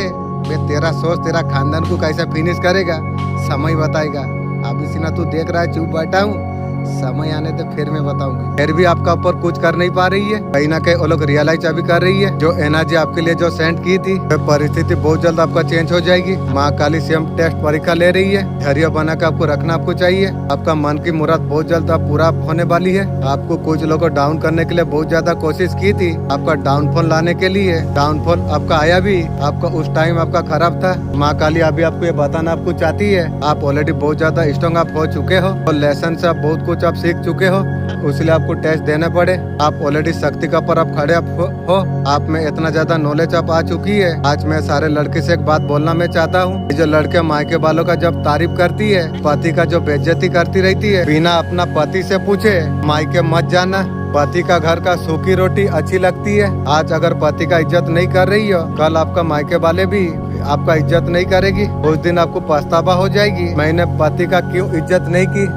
मैं तेरा सोच तेरा खानदान को कैसे फिनिश करेगा समय बताएगा। अब इसी ना तू देख रहा है चुप बैठा हूँ, समय आने तो फिर मैं बताऊंगी। फिर भी आपका ऊपर कुछ कर नहीं पा रही है। कहीं ना कहीं वो लोग रियलाइज अभी कर रही है। जो एनर्जी आपके लिए जो सेंड की थी, परिस्थिति बहुत जल्द आपका चेंज हो जाएगी। माँ काली सीएम टेस्ट परीक्षा ले रही है। धैर्य बना के आपको रखना आपको चाहिए। आपका मन की मुराद बहुत जल्द आप पूरा होने वाली है। आपको कुछ लोगों को डाउन करने के लिए बहुत ज्यादा कोशिश की थी, आपका डाउनफॉल लाने के लिए। डाउनफॉल आपका आया भी, आपका उस टाइम आपका खराब था। माँ काली अभी आपको ये बताना आपको चाहती है, आप ऑलरेडी बहुत ज्यादा स्ट्रॉन्ग आप हो चुके हो और लेसन से आप बहुत कुछ आप सीख चुके हो, इसलिए आपको टेस्ट देने पड़े। आप ऑलरेडी शक्ति का पर आप खड़े हो। आप में इतना ज्यादा नॉलेज आप आ चुकी है। आज मैं सारे लड़के से एक बात बोलना मैं चाहता हूँ। जो लड़के मायके वालों का जब तारीफ करती है, पति का जो बेइज्जती करती रहती है, बिना अपना पति से पूछे मायके मत जाना। पति का घर का सूखी रोटी अच्छी लगती है। आज अगर पति का इज्जत नहीं कर रही हो, कल आपका मायके वाले भी आपका इज्जत नहीं करेगी। उस दिन आपको पछतावा हो जाएगी, मैंने पति का क्यों इज्जत नहीं की।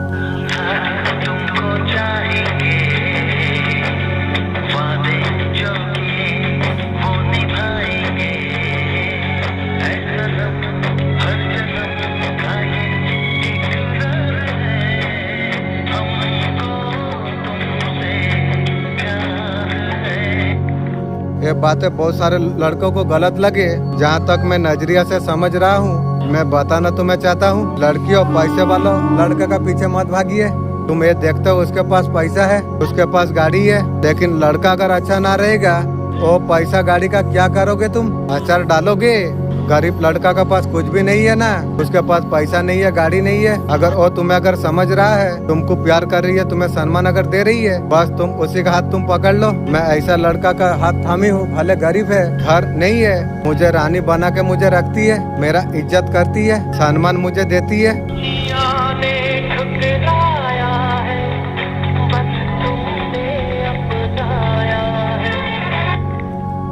ये बातें बहुत सारे लड़कों को गलत लगे। जहाँ तक मैं नजरिया से समझ रहा हूँ, मैं बताना तुम्हें चाहता हूँ, लड़कियों पैसे वालों लड़के का पीछे मत भागिए। तुम ये देखते हो उसके पास पैसा है, उसके पास गाड़ी है, लेकिन लड़का अगर अच्छा ना रहेगा, वो पैसा गाड़ी का क्या करोगे तुम? अचार डालोगे? गरीब लड़का का पास कुछ भी नहीं है ना, उसके पास पैसा नहीं है, गाड़ी नहीं है। अगर वो तुम्हें अगर समझ रहा है, तुमको प्यार कर रही है, तुम्हें सम्मान अगर दे रही है, बस तुम उसी का हाथ तुम पकड़ लो। मैं ऐसा लड़का का हाथ थामी हूँ, भले गरीब है, घर नहीं है, मुझे रानी बना के मुझे रखती है, मेरा इज्जत करती है, सम्मान मुझे देती है।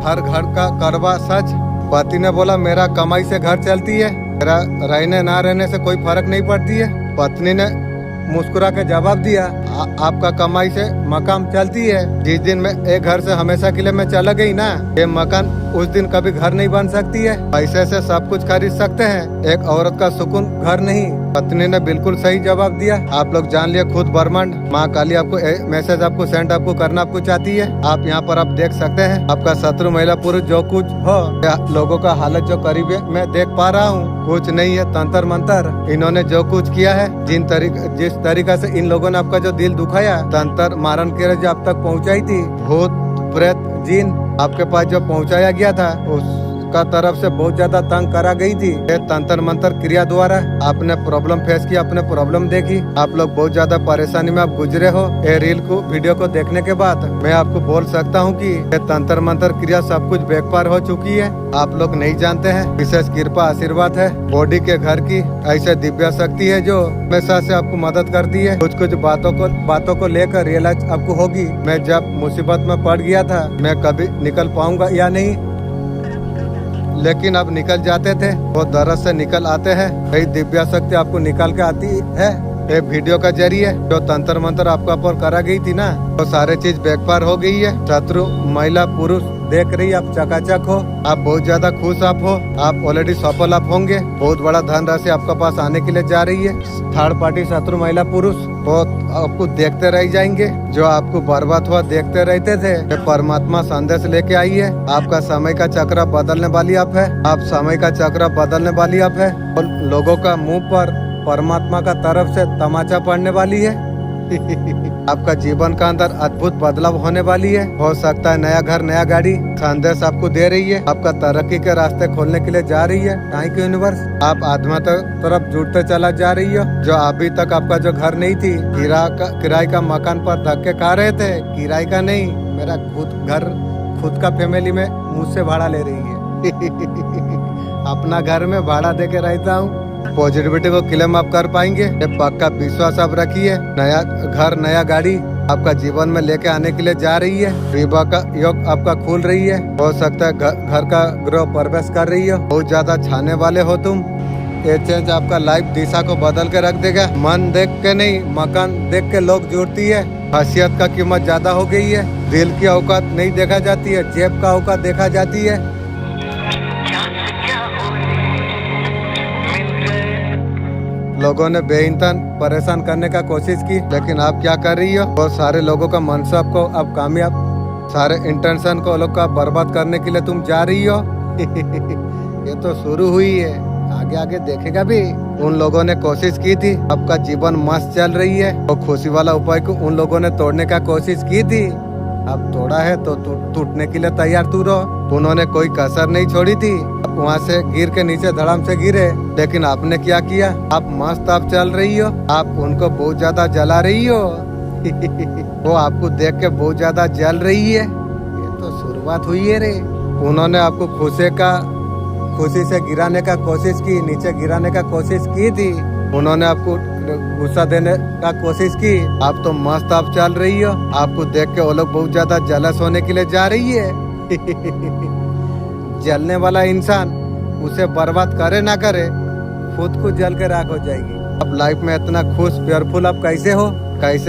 हर घर का करवा सच। पति ने बोला मेरा कमाई से घर चलती है, मेरा रहने ना रहने से कोई फर्क नहीं पड़ती है। पत्नी ने मुस्कुरा के जवाब दिया आपका कमाई से मकान चलती है। जिस दिन मैं एक घर से हमेशा के लिए मैं चला गई ना, ये मकान उस दिन कभी घर नहीं बन सकती है। पैसे से सब कुछ खरीद सकते हैं, एक औरत का सुकून घर नहीं। पत्नी ने बिल्कुल सही जवाब दिया। आप लोग जान लिए खुद ब्रह्मांड माँ काली आपको मैसेज आपको सेंड आपको करना आपको चाहती है। आप यहाँ पर आप देख सकते हैं आपका शत्रु महिला पुरुष जो कुछ हो, लोगों का हालत जो करीब मैं देख पा रहा हूँ, कुछ नहीं है तंत्र मंत्र। इन्होंने जो कुछ किया है, जिस तरीका से इन लोगों ने आपका जो दिल दुखाया, तंत्र मारन के जो आप तक पहुँचाई थी, भूत प्रेत जिन आपके पास जो पहुंचाया गया था उसका तरफ से बहुत ज्यादा तंग करा गई थी। तंत्र मंत्र क्रिया द्वारा आपने प्रॉब्लम फेस की, आपने प्रॉब्लम देखी, आप लोग बहुत ज्यादा परेशानी में आप गुजरे हो। ये रील को वीडियो को देखने के बाद मैं आपको बोल सकता हूँ कि ये तंत्र मंत्र क्रिया सब कुछ बेकार हो चुकी है। आप लोग नहीं जानते हैं, विशेष कृपा आशीर्वाद है बॉडी के घर की ऐसे दिव्य शक्ति है जो हमेशा से आपको मदद करती है। कुछ कुछ बातों को लेकर रियलाइज आपको होगी। मैं जब मुसीबत में पड़ गया था, मैं कभी निकल पाऊंगा या नहीं, लेकिन अब निकल जाते थे, वो दर्द से निकल आते हैं। कई दिव्य शक्ति आपको निकाल के आती है। एक वीडियो का जरिए जो तंत्र मंत्र आपका पर करा गई थी ना, तो सारे चीज बेकार हो गई है। शत्रु महिला पुरुष देख रही आप चकाचक हो, आप बहुत ज्यादा खुश आप हो, आप ऑलरेडी सफल आप होंगे। बहुत बड़ा धन राशि आपके पास आने के लिए जा रही है। थर्ड पार्टी शत्रु महिला पुरुष वो आपको देखते रह जाएंगे, जो आपको बर्बाद हुआ देखते रहते थे। परमात्मा संदेश लेके आई है, आपका समय का चक्र बदलने वाली आप है, आप समय का चक्र बदलने वाली आप है। और लोगों का मुंह पर परमात्मा का तरफ से तमाचा पड़ने वाली है। आपका जीवन का अंदर अद्भुत बदलाव होने वाली है। हो सकता है नया घर नया गाड़ी संदेश आपको दे रही है, आपका तरक्की के रास्ते खोलने के लिए जा रही है। Thank you universe. आप आत्मा तरफ जुड़ते चला जा रही हो। जो अभी तक आपका जो घर नहीं थी, किराए का मकान पर धक्के खा रहे थे, किराए का नहीं, मेरा खुद का फैमिली में मुझसे भाड़ा ले रही है। अपना घर में भाड़ा दे के रहता हूँ। पॉजिटिविटी को क्लेम आप कर पाएंगे, ये पक्का विश्वास आप रखिए। नया घर नया गाड़ी आपका जीवन में लेके आने के लिए जा रही है। विवाह का योग आपका खुल रही है। हो सकता है घर का गृह प्रवेश कर रही हो, बहुत ज्यादा छाने वाले हो तुम। ये चेंज आपका लाइफ दिशा को बदल के रख देगा। मन देख के नहीं, मकान देख के लोग जुड़ती है। हैसियत का कीमत ज्यादा हो गई है। दिल की औकात नहीं देखा जाती है, जेब का औकात देखा जाती है। लोगों ने बेइंतन परेशान करने का कोशिश की, लेकिन आप क्या कर रही हो? बहुत सारे लोगों का मनसब को अब कामयाब, सारे इंटेंशन को लोग का बर्बाद करने के लिए तुम जा रही हो। ये तो शुरू हुई है, आगे आगे देखेगा भी। उन लोगों ने कोशिश की थी, आपका जीवन मस्त चल रही है। वो खुशी वाला उपाय को उन लोगों ने तोड़ने का कोशिश की थी, अब तोड़ा है तो टूटने के लिए तैयार तू रहो। उन्होंने कोई कसर नहीं छोड़ी थी। वहाँ से गिर के नीचे धड़ाम से गिरे, लेकिन आपने क्या किया? आप मस्त आप चल रही हो, आप उनको बहुत ज्यादा जला रही हो। वो आपको देख के बहुत ज्यादा जल रही है। ये तो शुरुआत हुई है रे। उन्होंने आपको खुशी से गिराने का कोशिश की, नीचे गिराने का कोशिश की थी। उन्होंने आपको गुस्सा देने का कोशिश की। आप तो मस्त आप चल रही हो, आपको देख के वो लोग बहुत ज्यादा जलस होने के लिए जा रही है। जलने वाला इंसान उसे बर्बाद करे ना करे, खुद को जल के राख हो जाएगी। अब लाइफ में इतना खुश प्योरफुल आप कैसे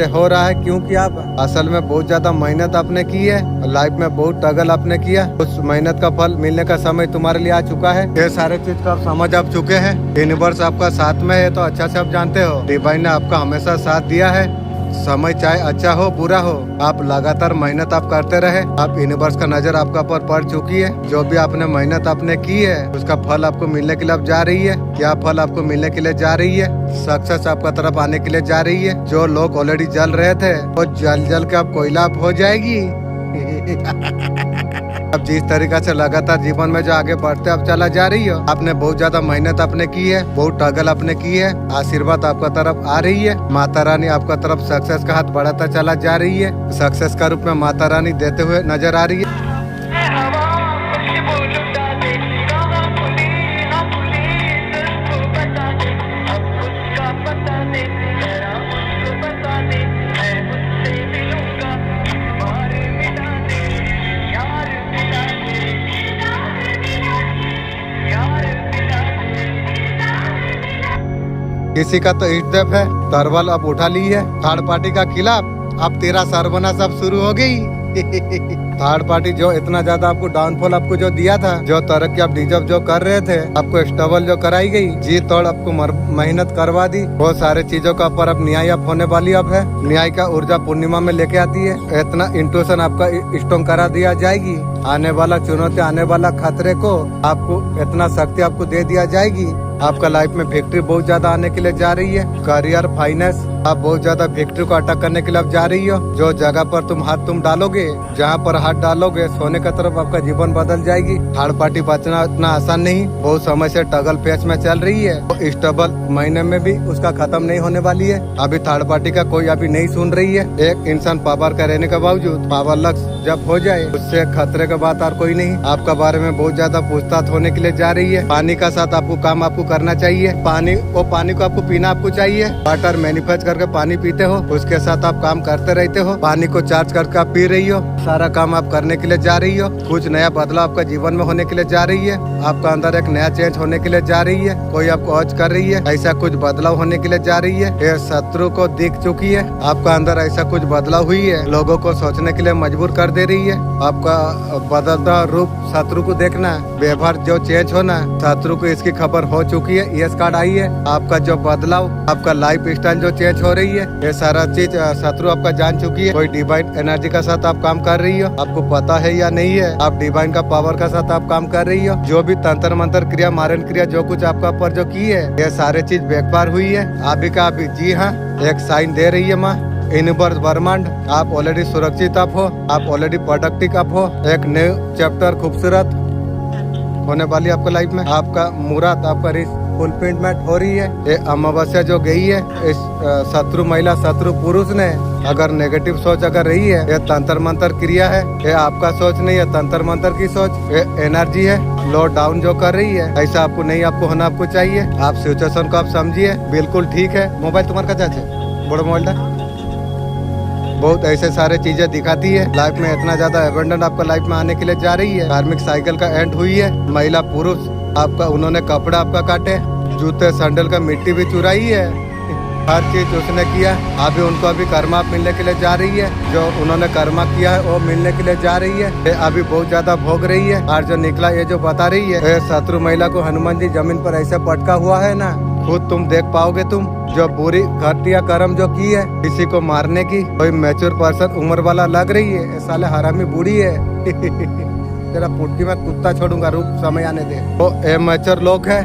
हो रहा है? क्योंकि आप असल में बहुत ज्यादा मेहनत आपने की है, लाइफ में बहुत स्ट्रगल आपने किया। उस मेहनत का फल मिलने का समय तुम्हारे लिए आ चुका है। ये सारे चीज का आप समझ आप चुके हैं। यूनिवर्स आपका साथ में है तो अच्छा से आप जानते हो। डिवाइन ने आपका हमेशा साथ दिया है। समय चाहे अच्छा हो बुरा हो, आप लगातार मेहनत आप करते रहे। आप यूनिवर्स का नजर आपका पर पड़ चुकी है। जो भी आपने मेहनत आपने की है, उसका फल आपको मिलने के लिए अब जा रही है। क्या फल आपको मिलने के लिए जा रही है? सक्सेस आपका तरफ आने के लिए जा रही है। जो लोग ऑलरेडी जल रहे थे, वो जल के अब कोयला हो जाएगी। अब जिस तरीका से लगातार जीवन में जो आगे बढ़ते आप चला जा रही हो, आपने बहुत ज्यादा मेहनत आपने की है, बहुत स्ट्रगल आपने की है। आशीर्वाद आपका तरफ आ रही है। माता रानी आपका तरफ सक्सेस का हाथ बढ़ाता चला जा रही है। सक्सेस का रूप में माता रानी देते हुए नजर आ रही है। किसी का तो इज्जत है, तरवल अब उठा ली है थर्ड पार्टी का खिलाफ। अब तेरा सरवनाश अब शुरू हो गई। थर्ड पार्टी जो इतना ज्यादा आपको डाउनफॉल आपको जो दिया था, जो तरक्की आप डिजर्व जो कर रहे थे, आपको स्टेबल जो कराई गई, जी तोड़ आपको मेहनत करवा दी, वो सारे चीजों का पर अब न्याय अब होने वाली अब है। न्याय का ऊर्जा पूर्णिमा में लेके आती है। इतना इंट्यूशन आपका स्ट्रॉन्ग करा दिया जाएगी। आने वाला चुनौती, आने वाला खतरे को आपको इतना शक्ति आपको दे दिया जाएगी। आपका लाइफ में विक्ट्री बहुत ज्यादा आने के लिए जा रही है। करियर, फाइनेंस, आप बहुत ज्यादा विक्ट्री को अटैक करने के लिए जा रही हो। जो जगह पर तुम हाथ डालोगे, जहाँ पर हाथ डालोगे, सोने की तरफ आपका जीवन बदल जाएगी। थर्ड पार्टी बचना इतना आसान नहीं, बहुत समय से टगल पेच में चल रही है। तो स्टेबल महीने में भी उसका खत्म नहीं होने वाली है। अभी थर्ड पार्टी का कोई अभी नहीं सुन रही है। एक इंसान पावर का रहने के बावजूद पावर लक्ष्य जब हो जाए, उससे खतरे का बात और कोई नहीं। आपका बारे में बहुत ज्यादा पूछताछ होने के लिए जा रही है। पानी का साथ आपको काम आपको करना चाहिए। पानी को आपको पीना आपको चाहिए। वाटर मैन्युफैक्चर करके पानी पीते हो, उसके साथ आप काम करते रहते हो। पानी को चार्ज करके आप पी रही हो। सारा काम आप करने के लिए जा रही हो। कुछ नया बदलाव आपका जीवन में होने के लिए जा रही है। आपका अंदर एक नया चेंज होने के लिए जा रही है। कोई आपको औज कर रही है, ऐसा कुछ बदलाव होने के लिए जा रही है। ये शत्रु को दिख चुकी है। आपका अंदर ऐसा कुछ बदलाव हुई है, लोगों को सोचने के लिए मजबूर कर दे रही है। आपका बदलता रूप शत्रु को देखना, व्यवहार जो चेंज होना, शत्रु को इसकी खबर हो चुकी है। यस कार्ड आई है। आपका जो बदलाव, आपका लाइफ स्टाइल जो चेंज हो रही है, ये सारा चीज शत्रु आपका जान चुकी है। कोई डिवाइन एनर्जी का साथ आप काम कर रही हो, आपको पता है या नहीं है। आप डिवाइन का पावर का साथ आप काम कर रही हो। जो भी तंत्र मंत्र क्रिया, मारण क्रिया, जो कुछ आपका ऊपर जो की है, ये सारे चीज बेकार हुई है। अभी का अभी जी हाँ, एक साइन दे रही है माँ यूनिवर्स ब्रह्मांड। आप ऑलरेडी सुरक्षित आप हो, आप ऑलरेडी प्रोडक्टिव आप हो। एक न्यू चैप्टर खूबसूरत होने वाली आपको लाइफ में। आपका मुराद, आपका फुलफिलमेंट हो रही है। ये अमावस्या जो गई है, इस शत्रु महिला, शत्रु पुरुष ने अगर नेगेटिव सोच अगर रही है, ये तंत्र मंत्र क्रिया है। ये आपका सोच नहीं है, तंत्र मंत्र की सोच, ये एनर्जी है। लो डाउन जो कर रही है, ऐसा आपको नहीं, आपको होना आपको चाहिए। आप सिचुएशन को आप समझिए, बिल्कुल ठीक है। मोबाइल तुम्हारा का चाचे बड़ा मोबाइल था, बहुत ऐसे सारे चीजें दिखाती है। लाइफ में इतना ज्यादा एबंडेंट आपका लाइफ में आने के लिए जा रही है। कार्मिक साइकिल का एंड हुई है। महिला पुरुष आपका, उन्होंने कपड़ा आपका काटे, जूते सैंडल का मिट्टी भी चुराई है। हर चीज उसने किया। अभी उनको अभी कर्मा मिलने के लिए जा रही है। जो उन्होंने कर्मा किया है वो मिलने के लिए जा रही है। ये अभी बहुत ज्यादा भोग रही है। और जो निकला ये जो बता रही है, शत्रु महिला को हनुमान जी जमीन पर ऐसे पटका हुआ है ना, खुद तुम देख पाओगे। तुम जो बुरी घटिया कर्म जो की है, किसी को मारने की, कोई मैच्योर पर्सन उम्र वाला लग रही है, साले हरामी बूढ़ी है। तेरा पुटकी में कुत्ता छोड़ूंगा, रुक समय आने दे। वो मैच्योर लोग है,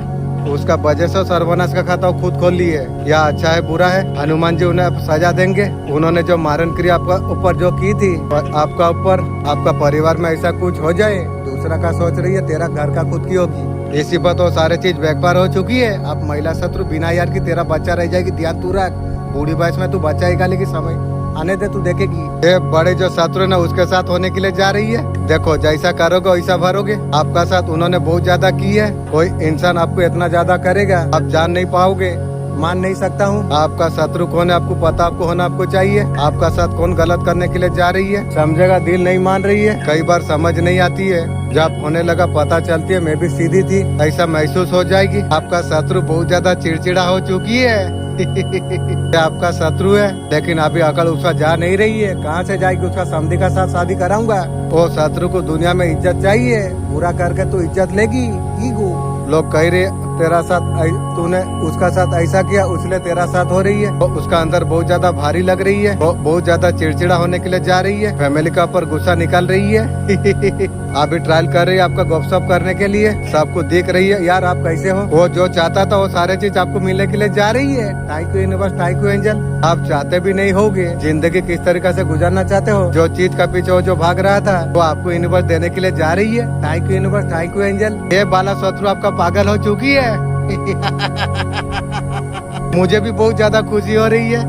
उसका वजह से सर्वनाश का खाता खुद खोल ली है। या अच्छा है बुरा है, हनुमान जी उन्हें सजा देंगे। उन्होंने जो मारण क्रिया आपका ऊपर जो की थी, आपका ऊपर, आपका परिवार में ऐसा कुछ हो जाए, दूसरा का सोच रही है, तेरा घर का खुद की होगी। इसी पर तो सारे चीज बेकार हो चुकी है। अब महिला शत्रु बिना यार की तेरा बच्चा रह जाएगी, ध्यान तू रख। बूढ़ी वयस में तू बच्चा निकालेगी, समय आने दे, तू देखेगी। ये बड़े जो शत्रु ना उसके साथ होने के लिए जा रही है। देखो जैसा करोगे वैसा भरोगे। आपका साथ उन्होंने बहुत ज्यादा की है। कोई इंसान आपको इतना ज्यादा करेगा, आप जान नहीं पाओगे, मान नहीं सकता हूँ। आपका शत्रु कौन है आपको पता, आपको होना आपको चाहिए। आपका साथ कौन गलत करने के लिए जा रही है, समझेगा, दिल नहीं मान रही है। कई बार समझ नहीं आती है, जब होने लगा पता चलती है मैं भी सीधी थी, ऐसा महसूस हो जाएगी। आपका शत्रु बहुत ज्यादा चिड़चिड़ा हो चुकी है। आपका शत्रु है, लेकिन अभी अकल उसका जा नहीं रही है। कहाँ से जाएगी, उसका समधी का साथ शादी कराऊंगा। वो शत्रु को दुनिया में इज्जत चाहिए, पूरा करके तू इज्जत लेगी। ईगो लोग कह रहे तेरा साथ, तूने उसका साथ ऐसा किया, उसने तेरा साथ हो रही है। तो उसका अंदर बहुत ज्यादा भारी लग रही है। वो बहुत ज्यादा चिड़चिड़ा होने के लिए जा रही है। फैमिली का ऊपर गुस्सा निकाल रही है। अभी ट्रायल कर रही है आपका गपशप करने के लिए। सबको दिख रही है यार आप कैसे हो। वो जो चाहता था वो सारे चीज आपको मिलने के लिए जा रही है। Thank you universe, thank you angel. आप चाहते भी नहीं होगे, जिंदगी किस तरीके से गुजारना चाहते हो, जो चीज का पीछे वो जो भाग रहा था, वो आपको यूनिवर्स देने के लिए जा रही है। Thank you universe, thank you angel. ये बाला शत्रु आपका पागल हो चुकी है। मुझे भी बहुत ज्यादा खुशी हो रही है।